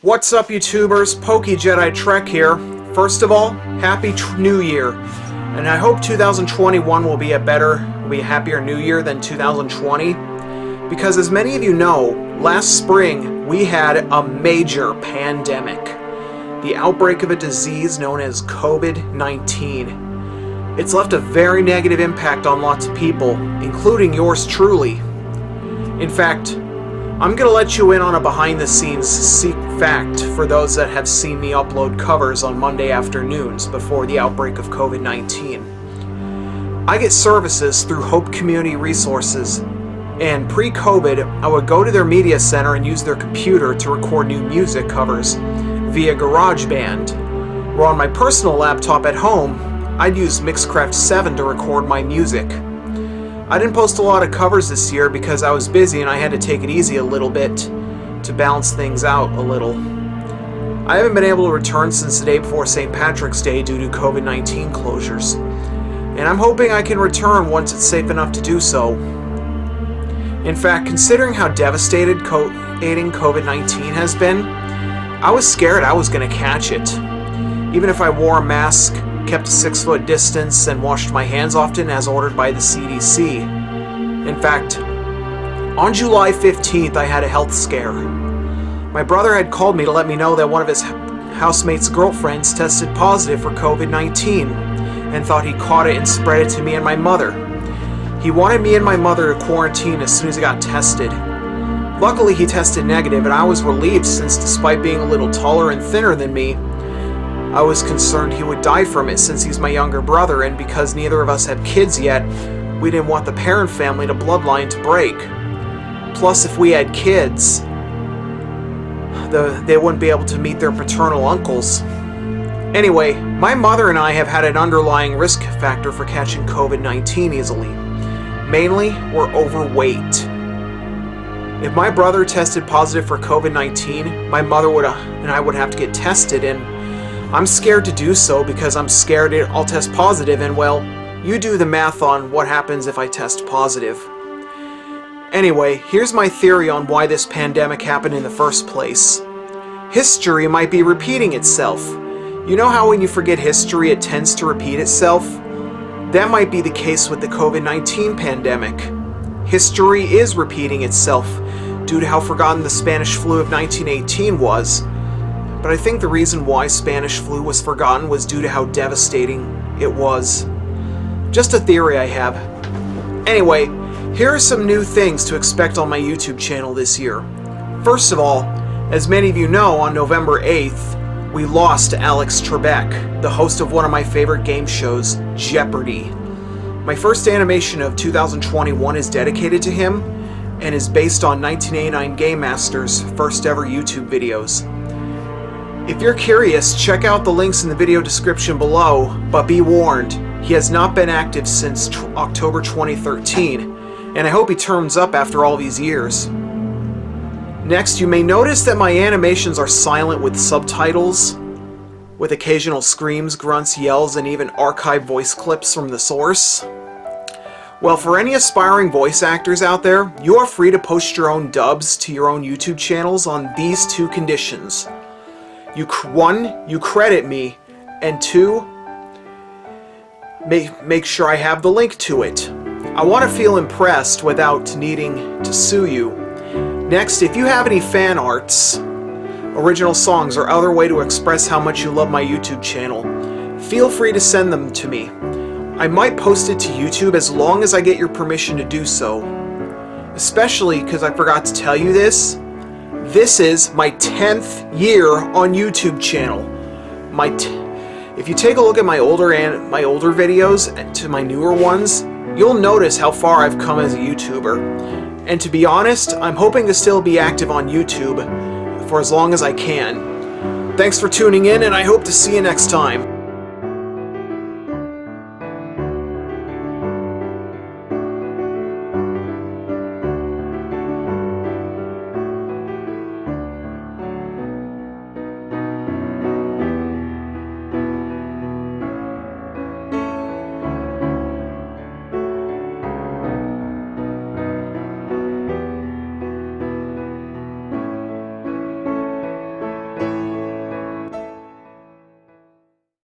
What's up, YouTubers? Pokejedi Trek here. First of all, Happy New Year. And I hope 2021 will be a happier New Year than 2020. Because as many of you know, last spring we had a major pandemic. The outbreak of a disease known as COVID-19. It's left a very negative impact on lots of people, including yours truly. In fact, I'm going to let you in on a behind-the-scenes fact for those that have seen me upload covers on Monday afternoons before the outbreak of COVID-19. I get services through Hope Community Resources, and pre-COVID, I would go to their media center and use their computer to record new music covers via GarageBand, or on my personal laptop at home, I'd use Mixcraft 7 to record my music. I didn't post a lot of covers this year because I was busy and I had to take it easy a little bit to balance things out a little. I haven't been able to return since the day before St. Patrick's Day due to COVID-19 closures, and I'm hoping I can return once it's safe enough to do so. In fact, considering how devastating COVID-19 has been, I was scared I was going to catch it. Even if I wore a mask, kept a 6-foot distance, and washed my hands often as ordered by the CDC. In fact, on July 15th I had a health scare. My brother had called me to let me know that one of his housemate's girlfriends tested positive for COVID-19 and thought he caught it and spread it to me and my mother. He wanted me and my mother to quarantine as soon as he got tested. Luckily he tested negative, and I was relieved since despite being a little taller and thinner than me, I was concerned he would die from it since he's my younger brother, and because neither of us have kids yet, we didn't want the parent family to bloodline to break. Plus, if we had kids, they wouldn't be able to meet their paternal uncles. Anyway, my mother and I have had an underlying risk factor for catching COVID-19 easily. Mainly, we're overweight. If my brother tested positive for COVID-19, my mother and I would have to get tested, and I'm scared to do so because I'm scared I'll test positive, and well, you do the math on what happens if I test positive. Anyway, here's my theory on why this pandemic happened in the first place. History might be repeating itself. You know how when you forget history it tends to repeat itself? That might be the case with the COVID-19 pandemic. History is repeating itself due to how forgotten the Spanish flu of 1918 was. But I think the reason why Spanish flu was forgotten was due to how devastating it was. Just a theory I have. Anyway, here are some new things to expect on my YouTube channel this year. First of all, as many of you know, on November 8th, we lost Alex Trebek, the host of one of my favorite game shows, Jeopardy! My first animation of 2021 is dedicated to him and is based on 1989 Game Master's first ever YouTube videos. If you're curious, check out the links in the video description below, but be warned, he has not been active since October 2013, and I hope he turns up after all these years. Next, you may notice that my animations are silent with subtitles, with occasional screams, grunts, yells, and even archived voice clips from the source. Well, for any aspiring voice actors out there, you are free to post your own dubs to your own YouTube channels on these two conditions. 1, you credit me, and 2, make sure I have the link to it. I want to feel impressed without needing to sue you. Next, if you have any fan arts, original songs, or other way to express how much you love my YouTube channel, feel free to send them to me. I might post it to YouTube as long as I get your permission to do so. Especially because I forgot to tell you this. This is my 10th year on YouTube channel. If you take a look at my older videos to my newer ones, you'll notice how far I've come as a YouTuber. And to be honest, I'm hoping to still be active on YouTube for as long as I can. Thanks for tuning in, and I hope to see you next time.